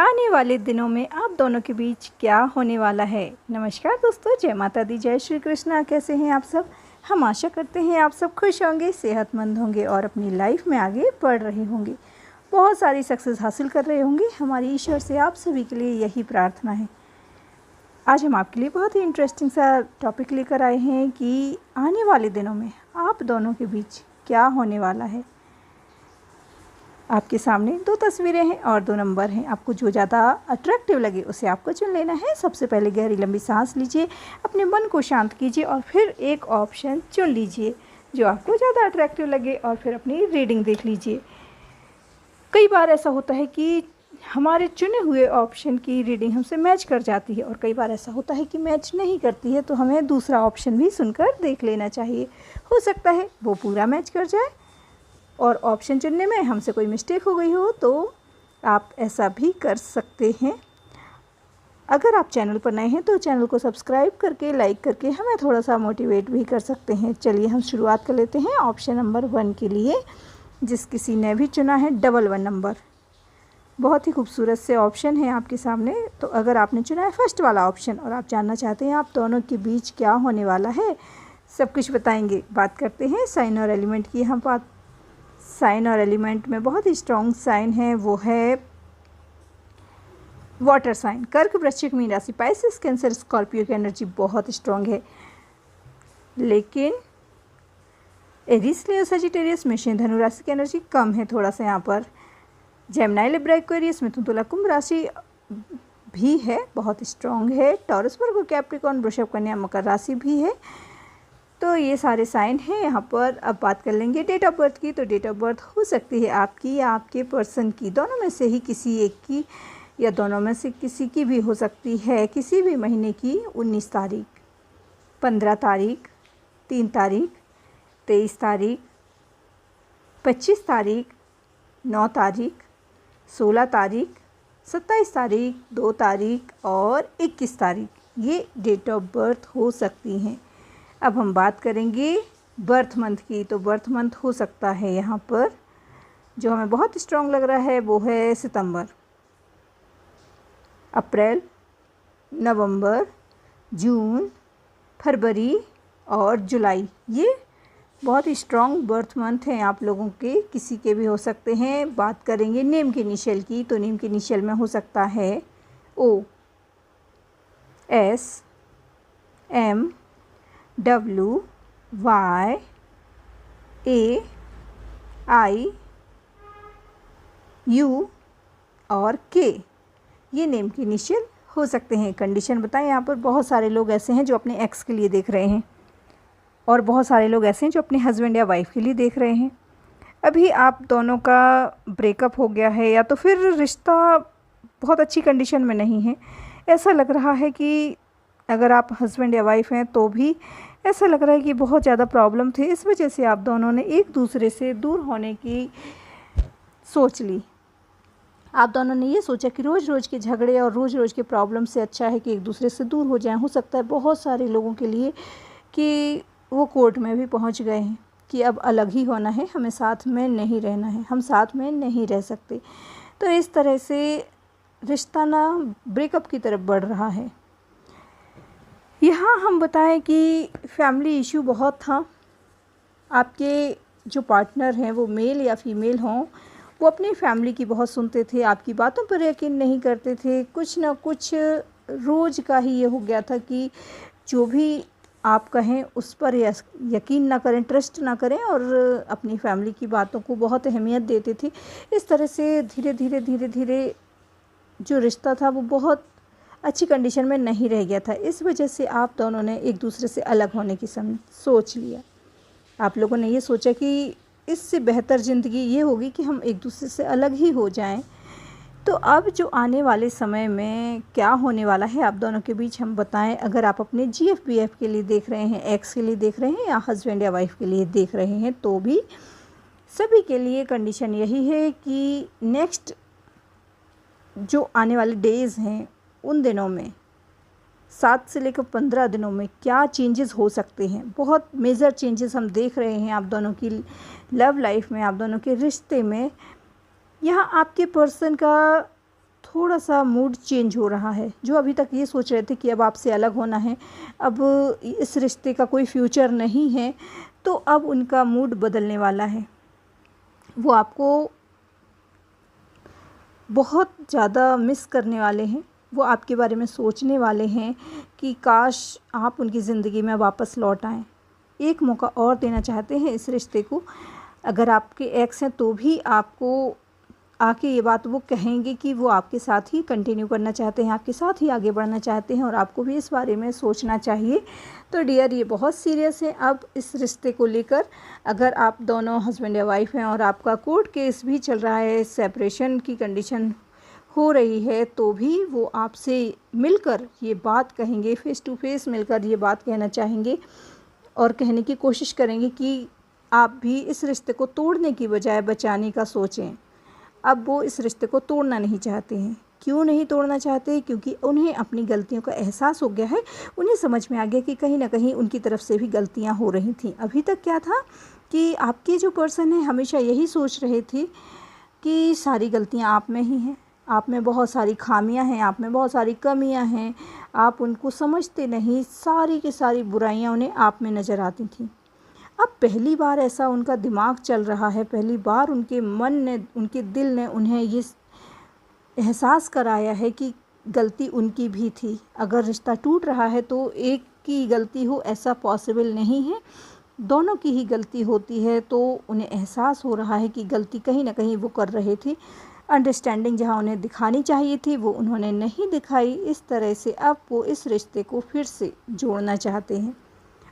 आने वाले दिनों में आप दोनों के बीच क्या होने वाला है। नमस्कार दोस्तों, जय माता दी, जय श्री कृष्णा। कैसे हैं आप सब? हम आशा करते हैं आप सब खुश होंगे, सेहतमंद होंगे और अपनी लाइफ में आगे बढ़ रहे होंगे, बहुत सारी सक्सेस हासिल कर रहे होंगे। हमारी ईश्वर से आप सभी के लिए यही प्रार्थना है। आज हम आपके लिए बहुत ही इंटरेस्टिंग सा टॉपिक लेकर आए हैं कि आने वाले दिनों में आप दोनों के बीच क्या होने वाला है। आपके सामने 2 तस्वीरें हैं और 2 नंबर हैं। आपको जो ज़्यादा अट्रैक्टिव लगे उसे आपको चुन लेना है। सबसे पहले गहरी लंबी सांस लीजिए, अपने मन को शांत कीजिए और फिर एक ऑप्शन चुन लीजिए जो आपको ज़्यादा अट्रैक्टिव लगे और फिर अपनी रीडिंग देख लीजिए। कई बार ऐसा होता है कि हमारे चुने हुए ऑप्शन की रीडिंग हमसे मैच कर जाती है और कई बार ऐसा होता है कि मैच नहीं करती है, तो हमें दूसरा ऑप्शन भी सुनकर देख लेना चाहिए। हो सकता है वो पूरा मैच कर जाए और ऑप्शन चुनने में हमसे कोई मिस्टेक हो गई हो, तो आप ऐसा भी कर सकते हैं। अगर आप चैनल पर नए हैं तो चैनल को सब्सक्राइब करके, लाइक करके हमें थोड़ा सा मोटिवेट भी कर सकते हैं। चलिए हम शुरुआत कर लेते हैं ऑप्शन नंबर 1 के लिए, जिस किसी ने भी चुना है 11 नंबर। बहुत ही खूबसूरत से ऑप्शन है आपके सामने। तो अगर आपने चुना है फर्स्ट वाला ऑप्शन और आप जानना चाहते हैं आप दोनों के बीच क्या होने वाला है, सब कुछ बताएंगे। बात करते हैं साइन और एलिमेंट की। हम बात साइन और एलिमेंट में बहुत ही स्ट्रॉन्ग साइन है, वो है वाटर साइन। कर्क, वृश्चिक, मीन राशि, पाइसेस, कैंसर, स्कॉर्पियो की एनर्जी बहुत स्ट्रॉन्ग है। लेकिन एरीज, लियो, सजिटेरियस, मेष, धनु राशि की एनर्जी कम है थोड़ा सा यहाँ पर। जेमिनी, लिब्रा, एक्वेरियस, मिथुन, तुला, कुंभ राशि भी है, बहुत स्ट्रॉन्ग है। टॉरस, वर्गो, कैप्रिकॉर्न, वृषभ, कन्या, मकर राशि भी है। तो ये सारे साइन हैं यहाँ पर। अब बात कर लेंगे डेट ऑफ बर्थ की। तो डेट ऑफ बर्थ हो सकती है आपकी या आपके पर्सन की, दोनों में से ही किसी एक की या दोनों में से किसी की भी हो सकती है। किसी भी महीने की 19 तारीख, 15 तारीख, 3 तारीख, 23 तारीख, 25 तारीख, 9 तारीख, 16 तारीख, 27 तारीख, 2 तारीख और 21 तारीख, ये डेट ऑफ बर्थ हो सकती हैं। अब हम बात करेंगे बर्थ मंथ की। तो बर्थ मंथ हो सकता है यहाँ पर, जो हमें बहुत स्ट्रॉन्ग लग रहा है वो है सितंबर, अप्रैल, नवंबर, जून, फरवरी और जुलाई। ये बहुत ही स्ट्रॉन्ग बर्थ मंथ हैं आप लोगों के, किसी के भी हो सकते हैं। बात करेंगे नेम के इनिशियल की। तो नेम के इनिशियल में हो सकता है O, S, M, W, Y, A, I, U और K। ये नेम के इनिशियल हो सकते हैं। कंडीशन बताएं, यहाँ पर बहुत सारे लोग ऐसे हैं जो अपने एक्स के लिए देख रहे हैं और बहुत सारे लोग ऐसे हैं जो अपने हस्बैंड या वाइफ के लिए देख रहे हैं। अभी आप दोनों का ब्रेकअप हो गया है या तो फिर रिश्ता बहुत अच्छी कंडीशन में नहीं है। ऐसा लग रहा है कि अगर आप हस्बैंड या वाइफ हैं तो भी ऐसा लग रहा है कि बहुत ज़्यादा प्रॉब्लम थे, इस वजह से आप दोनों ने एक दूसरे से दूर होने की सोच ली। आप दोनों ने ये सोचा कि रोज़ रोज़ के झगड़े और रोज़ रोज़ के प्रॉब्लम से अच्छा है कि एक दूसरे से दूर हो जाएं। हो सकता है बहुत सारे लोगों के लिए कि वो कोर्ट में भी पहुंच गए हैं कि अब अलग ही होना है, हमें साथ में नहीं रहना है, हम साथ में नहीं रह सकते। तो इस तरह से रिश्ता ना ब्रेकअप की तरफ बढ़ रहा है। यहाँ हम बताएं कि फैमिली इशू बहुत था। आपके जो पार्टनर हैं वो मेल या फीमेल हों, वो अपनी फैमिली की बहुत सुनते थे, आपकी बातों पर यकीन नहीं करते थे। कुछ ना कुछ रोज़ का ही ये हो गया था कि जो भी आप कहें उस पर यकीन ना करें, ट्रस्ट ना करें और अपनी फैमिली की बातों को बहुत अहमियत देते थे। इस तरह से धीरे धीरे जो रिश्ता था वो बहुत अच्छी कंडीशन में नहीं रह गया था। इस वजह से आप दोनों ने एक दूसरे से अलग होने की सोच लिया। आप लोगों ने ये सोचा कि इससे बेहतर ज़िंदगी ये होगी कि हम एक दूसरे से अलग ही हो जाएं। तो अब जो आने वाले समय में क्या होने वाला है आप दोनों के बीच, हम बताएं। अगर आप अपने GF-BF के लिए देख रहे हैं, एक्स के लिए देख रहे हैं या हस्बैंड या वाइफ के लिए देख रहे हैं, तो भी सभी के लिए कंडीशन यही है कि नेक्स्ट जो आने वाले डेज़ हैं उन दिनों में 7 से लेकर 15 दिनों में क्या चेंजेस हो सकते हैं। बहुत मेजर चेंजेस हम देख रहे हैं आप दोनों की लव लाइफ में, आप दोनों के रिश्ते में। यहाँ आपके पर्सन का थोड़ा सा मूड चेंज हो रहा है। जो अभी तक ये सोच रहे थे कि अब आपसे अलग होना है, अब इस रिश्ते का कोई फ्यूचर नहीं है, तो अब उनका मूड बदलने वाला है। वो आपको बहुत ज़्यादा मिस करने वाले हैं। वो आपके बारे में सोचने वाले हैं कि काश आप उनकी ज़िंदगी में वापस लौट आएँ। एक मौका और देना चाहते हैं इस रिश्ते को। अगर आपके एक्स हैं तो भी आपको आके ये बात वो कहेंगे कि वो आपके साथ ही कंटिन्यू करना चाहते हैं, आपके साथ ही आगे बढ़ना चाहते हैं, और आपको भी इस बारे में सोचना चाहिए। तो डियर, ये बहुत सीरियस है अब इस रिश्ते को लेकर। अगर आप दोनों हस्बैंड या वाइफ हैं और आपका कोर्ट केस भी चल रहा है, सेपरेशन की कंडीशन हो रही है, तो भी वो आपसे मिलकर ये बात कहेंगे, फ़ेस टू फेस मिलकर ये बात कहना चाहेंगे और कहने की कोशिश करेंगे कि आप भी इस रिश्ते को तोड़ने की बजाय बचाने का सोचें। अब वो इस रिश्ते को तोड़ना नहीं चाहते हैं। क्यों नहीं तोड़ना चाहते? क्योंकि उन्हें अपनी गलतियों का एहसास हो गया है। उन्हें समझ में आ गया कि कहीं न कहीं उनकी तरफ से भी गलतियां हो रही थीं। अभी तक क्या था कि आपके जो पर्सन है हमेशा यही सोच रहे थे कि सारी गलतियां आप में ही हैं, आप में बहुत सारी खामियां हैं, आप में बहुत सारी कमियां हैं, आप उनको समझते नहीं, सारी की सारी बुराइयां उन्हें आप में नज़र आती थीं। अब पहली बार ऐसा उनका दिमाग चल रहा है, पहली बार उनके मन ने, उनके दिल ने उन्हें ये एहसास कराया है कि गलती उनकी भी थी। अगर रिश्ता टूट रहा है तो एक की गलती हो ऐसा पॉसिबल नहीं है, दोनों की ही गलती होती है। तो उन्हें एहसास हो रहा है कि गलती कहीं ना कहीं वो कर रहे थे। अंडरस्टैंडिंग जहाँ उन्हें दिखानी चाहिए थी वो उन्होंने नहीं दिखाई। इस तरह से अब वो इस रिश्ते को फिर से जोड़ना चाहते हैं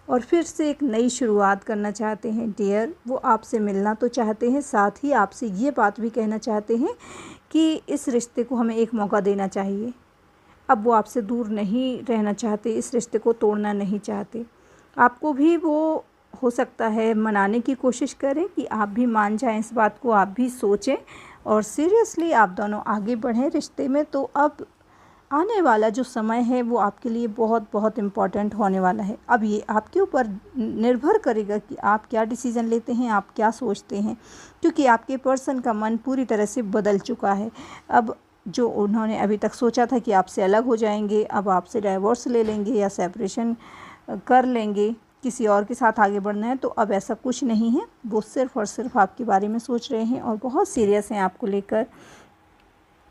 और फिर से एक नई शुरुआत करना चाहते हैं। डियर, वो आपसे मिलना तो चाहते हैं, साथ ही आपसे ये बात भी कहना चाहते हैं कि इस रिश्ते को हमें एक मौका देना चाहिए। अब वो आपसे दूर नहीं रहना चाहते, इस रिश्ते को तोड़ना नहीं चाहते। आपको भी वो हो सकता है मनाने की कोशिश करें कि आप भी मान जाएं इस बात को, आप भी सोचें और सीरियसली आप दोनों आगे बढ़ें रिश्ते में। तो अब आने वाला जो समय है वो आपके लिए बहुत बहुत इम्पॉर्टेंट होने वाला है। अब ये आपके ऊपर निर्भर करेगा कि आप क्या डिसीज़न लेते हैं, आप क्या सोचते हैं, क्योंकि आपके पर्सन का मन पूरी तरह से बदल चुका है। अब जो उन्होंने अभी तक सोचा था कि आपसे अलग हो जाएंगे, अब आपसे डाइवोर्स ले लेंगे या सेपरेशन कर लेंगे, किसी और के साथ आगे बढ़ना है, तो अब ऐसा कुछ नहीं है। वो सिर्फ़ और सिर्फ आपके बारे में सोच रहे हैं और बहुत सीरियस हैं आपको लेकर।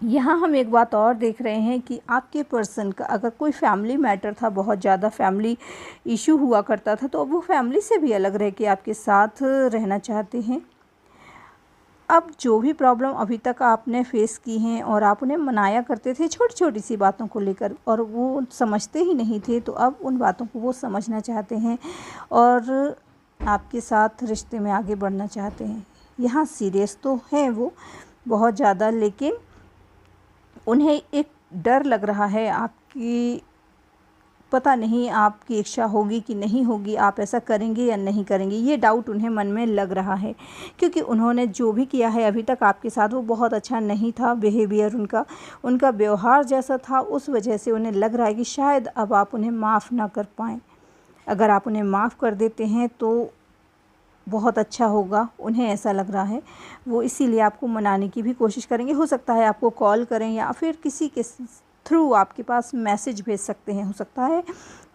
यहाँ हम एक बात और देख रहे हैं कि आपके पर्सन का अगर कोई फैमिली मैटर था, बहुत ज़्यादा फैमिली इशू हुआ करता था, तो अब वो फैमिली से भी अलग रह के आपके साथ रहना चाहते हैं। अब जो भी प्रॉब्लम अभी तक आपने फेस की हैं और आप उन्हें मनाया करते थे छोटी छोटी सी बातों को लेकर और वो समझते ही नहीं थे, तो अब उन बातों को वो समझना चाहते हैं और आपके साथ रिश्ते में आगे बढ़ना चाहते हैं। यहाँ सीरियस तो हैं वो बहुत ज़्यादा, लेकिन उन्हें एक डर लग रहा है आपकी, पता नहीं आपकी इच्छा होगी कि नहीं होगी, आप ऐसा करेंगे या नहीं करेंगे, ये डाउट उन्हें मन में लग रहा है। क्योंकि उन्होंने जो भी किया है अभी तक आपके साथ वो बहुत अच्छा नहीं था। बिहेवियर उनका व्यवहार जैसा था, उस वजह से उन्हें लग रहा है कि शायद अब आप उन्हें माफ़ ना कर पाएँ। अगर आप उन्हें माफ़ कर देते हैं तो बहुत अच्छा होगा, उन्हें ऐसा लग रहा है। वो इसीलिए आपको मनाने की भी कोशिश करेंगे। हो सकता है आपको कॉल करें या फिर किसी के थ्रू आपके पास मैसेज भेज सकते हैं। हो सकता है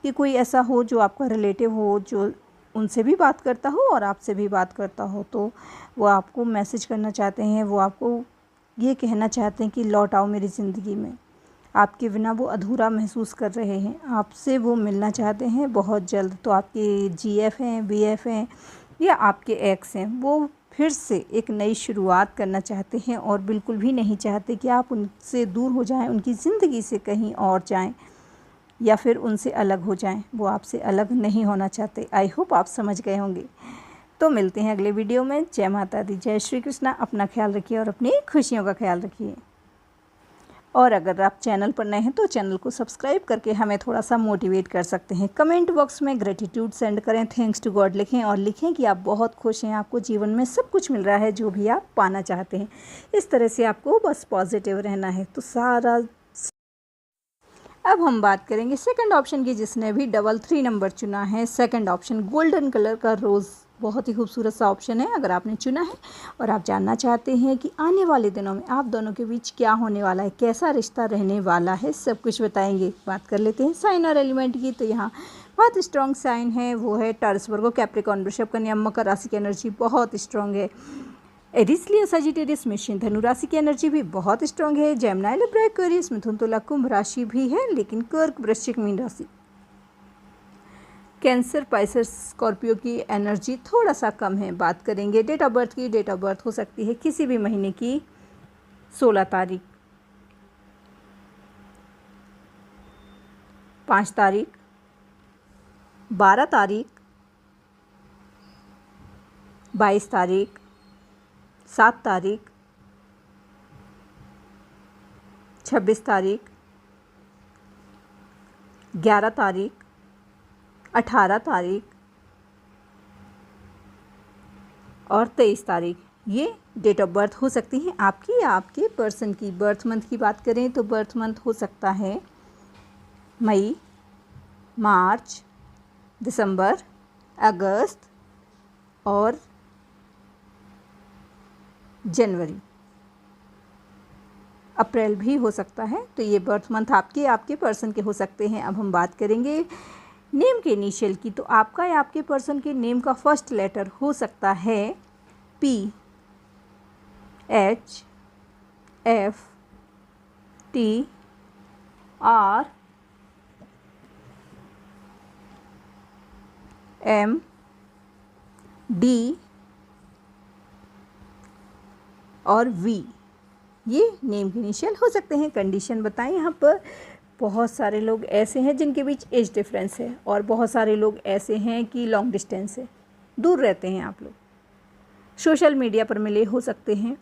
कि कोई ऐसा हो जो आपका रिलेटिव हो, जो उनसे भी बात करता हो और आपसे भी बात करता हो, तो वो आपको मैसेज करना चाहते हैं, वो आपको ये कहना चाहते हैं कि लौट आओ मेरी ज़िंदगी में। आपके बिना वो अधूरा महसूस कर रहे हैं, आपसे वो मिलना चाहते हैं बहुत जल्द। तो आपके जीएफ हैं, बीएफ हैं या आपके एक्स हैं, वो फिर से एक नई शुरुआत करना चाहते हैं और बिल्कुल भी नहीं चाहते कि आप उनसे दूर हो जाएं, उनकी ज़िंदगी से कहीं और जाएं या फिर उनसे अलग हो जाएं। वो आपसे अलग नहीं होना चाहते। आई होप आप समझ गए होंगे। तो मिलते हैं अगले वीडियो में। जय माता दी, जय श्री कृष्णा। अपना ख्याल रखिए और अपनी खुशियों का ख्याल रखिए। और अगर आप चैनल पर नए हैं तो चैनल को सब्सक्राइब करके हमें थोड़ा सा मोटिवेट कर सकते हैं। कमेंट बॉक्स में ग्रेटिट्यूड सेंड करें, थैंक्स टू गॉड लिखें और लिखें कि आप बहुत खुश हैं, आपको जीवन में सब कुछ मिल रहा है जो भी आप पाना चाहते हैं। इस तरह से आपको बस पॉजिटिव रहना है। तो सारा अब हम बात करेंगे सेकंड ऑप्शन की, जिसने भी 33 नंबर चुना है। सेकंड ऑप्शन गोल्डन कलर का रोज़ बहुत ही खूबसूरत सा ऑप्शन है अगर आपने चुना है और आप जानना चाहते हैं कि आने वाले दिनों में आप दोनों के बीच क्या होने वाला है, कैसा रिश्ता रहने वाला है, सब कुछ बताएंगे। बात कर लेते हैं साइन और एलिमेंट की। तो यहाँ बहुत स्ट्रॉन्ग साइन है, वो है टॉरस, वर्गो, कैप्रिकॉर्न, वृषभ, कन्या, मकर राशि की एनर्जी बहुत स्ट्रॉन्ग है। एरीज, लियो, सजिटेरियस, मेष, धनु राशि की एनर्जी भी बहुत स्ट्रॉन्ग है। जेमिनी, लिब्रा, एक्वेरियस, मिथुन, तुला, कुंभ राशि भी है, लेकिन कर्क, वृश्चिक, मीन राशि, कैंसर, पाइसेस, स्कॉर्पियो की एनर्जी थोड़ा सा कम है। बात करेंगे डेट ऑफ बर्थ की। डेट ऑफ बर्थ हो सकती है किसी भी महीने की 16 तारीख, 5 तारीख, 12 तारीख, 22 तारीख, 7 तारीख, 26 तारीख, 11 तारीख, 18 तारीख और 23 तारीख, ये डेट ऑफ बर्थ हो सकती हैं आपकी या आपके पर्सन की। बर्थ मंथ की बात करें तो बर्थ मंथ हो सकता है मई, मार्च, दिसंबर, अगस्त और जनवरी, अप्रैल भी हो सकता है। तो ये बर्थ मंथ आपके पर्सन के हो सकते हैं। अब हम बात करेंगे नेम के इनिशियल की। तो आपका या आपके पर्सन के नेम का फर्स्ट लेटर हो सकता है P, H, F, T, R, M, D और V। ये नेम के इनिशियल हो सकते हैं। कंडीशन बताएं यहाँ पर। बहुत सारे लोग ऐसे हैं जिनके बीच एज डिफरेंस है और बहुत सारे लोग ऐसे हैं कि लॉन्ग डिस्टेंस है, दूर रहते हैं आप लोग, सोशल मीडिया पर मिले हो सकते हैं।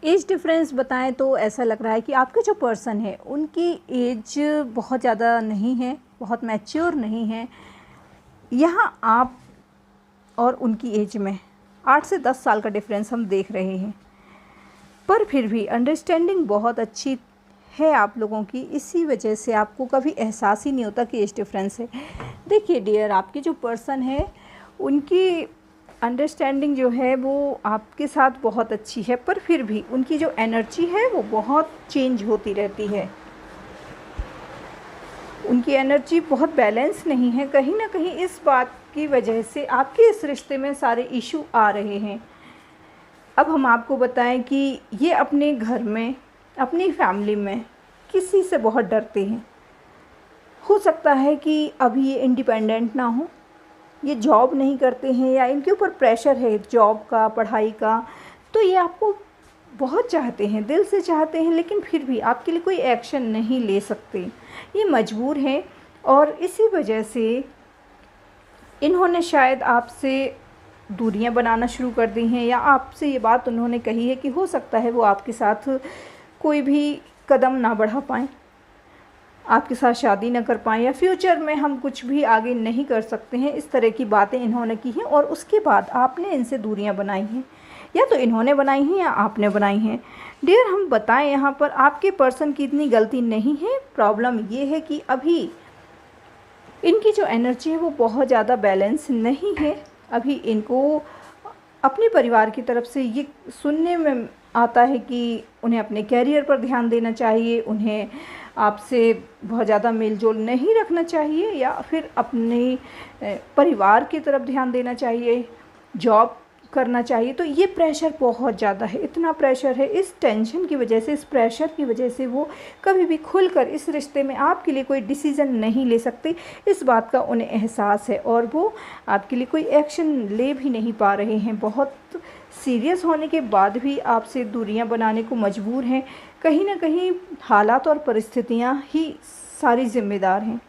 एज डिफरेंस बताएं तो ऐसा लग रहा है कि आपके जो पर्सन है उनकी एज बहुत ज़्यादा नहीं है, बहुत मैच्योर नहीं है। यहाँ आप और उनकी एज में 8 से 10 साल का डिफरेंस हम देख रहे हैं, पर फिर भी अंडरस्टैंडिंग बहुत अच्छी है आप लोगों की। इसी वजह से आपको कभी एहसास ही नहीं होता कि एज डिफरेंस है। देखिए डियर, आपके जो पर्सन है उनकी अंडरस्टैंडिंग जो है वो आपके साथ बहुत अच्छी है, पर फिर भी उनकी जो एनर्जी है वो बहुत चेंज होती रहती है। उनकी एनर्जी बहुत बैलेंस नहीं है। कहीं ना कहीं इस बात की वजह से आपके इस रिश्ते में सारे इशू आ रहे हैं। अब हम आपको बताएं कि ये अपने घर में, अपनी फैमिली में किसी से बहुत डरते हैं। हो सकता है कि अभी ये इंडिपेंडेंट ना हो, ये जॉब नहीं करते हैं या इनके ऊपर प्रेशर है जॉब का, पढ़ाई का। तो ये आपको बहुत चाहते हैं, दिल से चाहते हैं, लेकिन फिर भी आपके लिए कोई एक्शन नहीं ले सकते। ये मजबूर हैं और इसी वजह से इन्होंने शायद आपसे दूरियां बनाना शुरू कर दी हैं, या आपसे ये बात उन्होंने कही है कि हो सकता है वो आपके साथ कोई भी कदम ना बढ़ा पाएँ, आपके साथ शादी ना कर पाएँ, या फ्यूचर में हम कुछ भी आगे नहीं कर सकते हैं। इस तरह की बातें इन्होंने की हैं और उसके बाद आपने इनसे दूरियां बनाई हैं, या तो इन्होंने बनाई हैं या आपने बनाई हैं। डियर, हम बताएं यहाँ पर आपके पर्सन की इतनी गलती नहीं है। प्रॉब्लम ये है कि अभी इनकी जो एनर्जी है वो बहुत ज़्यादा बैलेंस नहीं है। अभी इनको अपने परिवार की तरफ से ये सुनने में आता है कि उन्हें अपने कैरियर पर ध्यान देना चाहिए, उन्हें आपसे बहुत ज़्यादा मेलजोल नहीं रखना चाहिए, या फिर अपने परिवार की तरफ ध्यान देना चाहिए, जॉब करना चाहिए। तो ये प्रेशर बहुत ज़्यादा है, इतना प्रेशर है। इस टेंशन की वजह से, इस प्रेशर की वजह से वो कभी भी खुलकर इस रिश्ते में आपके लिए कोई डिसीज़न नहीं ले सकते। इस बात का उन्हें एहसास है और वो आपके लिए कोई एक्शन ले भी नहीं पा रहे हैं। बहुत सीरियस होने के बाद भी आपसे दूरियां बनाने को मजबूर हैं। कहीं ना कहीं हालात और परिस्थितियां ही सारी जिम्मेदार हैं,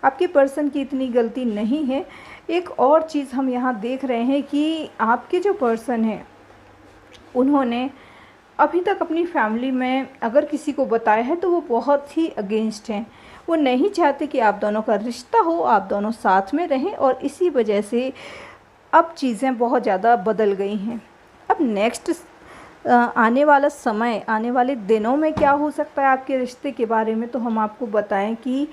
आपके पर्सन की इतनी गलती नहीं है। एक और चीज़ हम यहाँ देख रहे हैं कि आपके जो पर्सन है उन्होंने अभी तक अपनी फैमिली में अगर किसी को बताया है तो वो बहुत ही अगेंस्ट हैं। वो नहीं चाहते कि आप दोनों का रिश्ता हो, आप दोनों साथ में रहें, और इसी वजह से अब चीज़ें बहुत ज़्यादा बदल गई हैं। अब नेक्स्ट आने वाला समय, आने वाले दिनों में क्या हो सकता है आपके रिश्ते के बारे में, तो हम आपको बताएं कि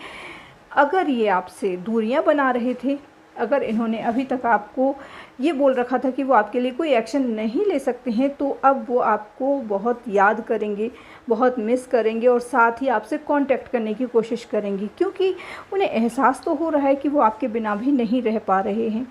अगर ये आपसे दूरियां बना रहे थे अगर इन्होंने अभी तक आपको ये बोल रखा था कि वो आपके लिए कोई एक्शन नहीं ले सकते हैं, तो अब वो आपको बहुत याद करेंगे, बहुत मिस करेंगे और साथ ही आपसे कांटेक्ट करने की कोशिश करेंगी, क्योंकि उन्हें एहसास तो हो रहा है कि वो आपके बिना भी नहीं रह पा रहे हैं।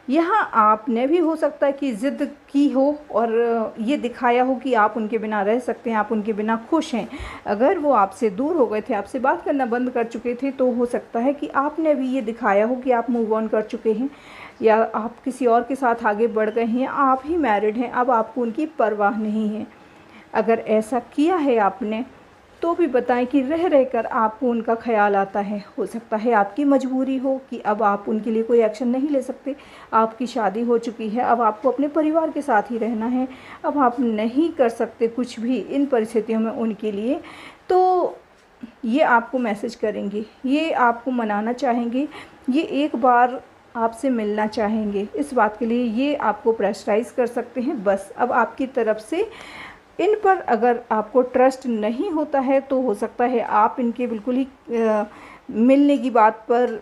यहाँ आपने भी हो सकता है कि ज़िद की हो और ये दिखाया हो कि आप उनके बिना रह सकते हैं, आप उनके बिना खुश हैं। अगर वो आपसे दूर हो गए थे, आपसे बात करना बंद कर चुके थे, तो हो सकता है कि आपने भी ये दिखाया हो कि आप मूव ऑन कर चुके हैं या आप किसी और के साथ आगे बढ़ गए हैं, आप ही मैरिड हैं, अब आपको उनकी परवाह नहीं है। अगर ऐसा किया है आपने, तो भी बताएं कि रह रहकर आपको उनका ख्याल आता है। हो सकता है आपकी मजबूरी हो कि अब आप उनके लिए कोई एक्शन नहीं ले सकते, आपकी शादी हो चुकी है, अब आपको अपने परिवार के साथ ही रहना है, अब आप नहीं कर सकते कुछ भी इन परिस्थितियों में उनके लिए। तो ये आपको मैसेज करेंगे, ये आपको मनाना चाहेंगे, ये एक बार आपसे मिलना चाहेंगे। इस बात के लिए ये आपको प्रेशराइज़ कर सकते हैं। बस अब आपकी तरफ से इन पर अगर आपको ट्रस्ट नहीं होता है, तो हो सकता है आप इनके बिल्कुल ही मिलने की बात पर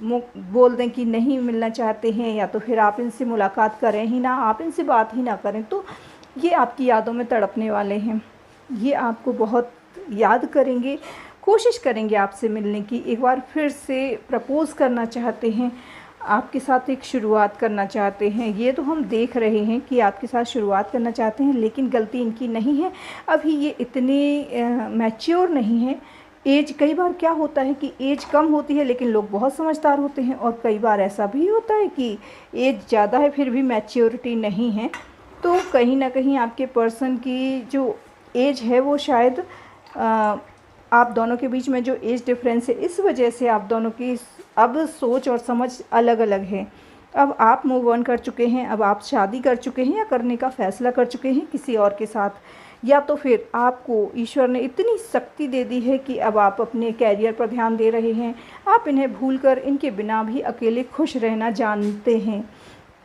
बोल दें कि नहीं मिलना चाहते हैं, या तो फिर आप इनसे मुलाकात करें ही ना, आप इनसे बात ही ना करें। तो ये आपकी यादों में तड़पने वाले हैं, ये आपको बहुत याद करेंगे, कोशिश करेंगे आपसे मिलने की, एक बार फिर से प्रपोज़ करना चाहते हैं, आपके साथ एक शुरुआत करना चाहते हैं। ये तो हम देख रहे हैं कि आपके साथ शुरुआत करना चाहते हैं, लेकिन गलती इनकी नहीं है, अभी ये इतने मैच्योर नहीं है। एज, कई बार क्या होता है कि एज कम होती है लेकिन लोग बहुत समझदार होते हैं, और कई बार ऐसा भी होता है कि एज ज़्यादा है फिर भी मैच्योरिटी नहीं है। तो कहीं ना कहीं आपके पर्सन की जो एज है वो शायद आप दोनों के बीच में जो एज डिफरेंस है, इस वजह से आप दोनों की अब सोच और समझ अलग अलग है। अब आप मूव ऑन कर चुके हैं, अब आप शादी कर चुके हैं या करने का फ़ैसला कर चुके हैं किसी और के साथ, या तो फिर आपको ईश्वर ने इतनी शक्ति दे दी है कि अब आप अपने कैरियर पर ध्यान दे रहे हैं, आप इन्हें भूलकर इनके बिना भी अकेले खुश रहना जानते हैं।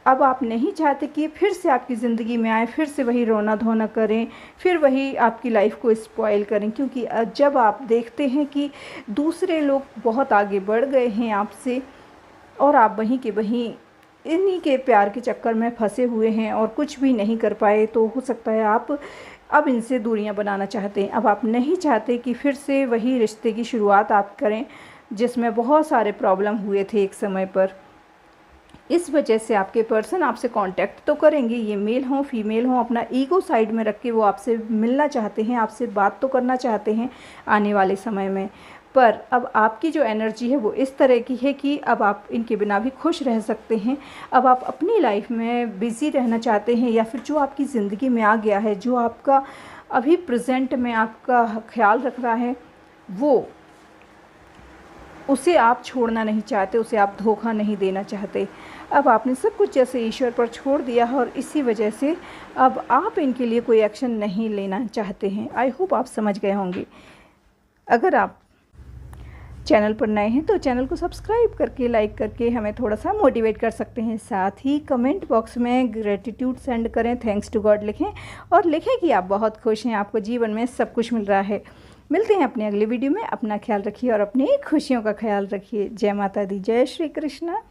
अब आप नहीं चाहते कि फिर से आपकी ज़िंदगी में आए, फिर से वही रोना धोना करें, फिर वही आपकी लाइफ को स्पॉइल करें, क्योंकि जब आप देखते हैं कि दूसरे लोग बहुत आगे बढ़ गए हैं आपसे और आप वहीं के वहीं इन्हीं के प्यार के चक्कर में फंसे हुए हैं और कुछ भी नहीं कर पाए, तो हो सकता है आप अब इनसे दूरियां बनाना चाहते हैं। अब आप नहीं चाहते कि फिर से वही रिश्ते की शुरुआत आप करें जिसमें बहुत सारे प्रॉब्लम हुए थे एक समय पर। इस वजह से आपके पर्सन आपसे कांटेक्ट तो करेंगे, ये मेल हों फीमेल हों, अपना ईगो साइड में रख के वो आपसे मिलना चाहते हैं, आपसे बात तो करना चाहते हैं आने वाले समय में। पर अब आपकी जो एनर्जी है वो इस तरह की है कि अब आप इनके बिना भी खुश रह सकते हैं। अब आप अपनी लाइफ में बिज़ी रहना चाहते हैं, या फिर जो आपकी ज़िंदगी में आ गया है, जो आपका अभी प्रेजेंट में आपका ख्याल रख रहा है, वो उसे आप छोड़ना नहीं चाहते, उसे आप धोखा नहीं देना चाहते। अब आपने सब कुछ जैसे ईश्वर पर छोड़ दिया है, और इसी वजह से अब आप इनके लिए कोई एक्शन नहीं लेना चाहते हैं। आई होप आप समझ गए होंगे। अगर आप चैनल पर नए हैं तो चैनल को सब्सक्राइब करके, लाइक करके हमें थोड़ा सा मोटिवेट कर सकते हैं। साथ ही कमेंट बॉक्स में ग्रेटिट्यूड सेंड करें, थैंक्स टू गॉड लिखें, और लिखें कि आप बहुत खुश हैं, आपको जीवन में सब कुछ मिल रहा है। मिलते हैं अपने अगले वीडियो में। अपना ख्याल रखिए और अपनी खुशियों का ख्याल रखिए। जय माता दी, जय श्री कृष्णा।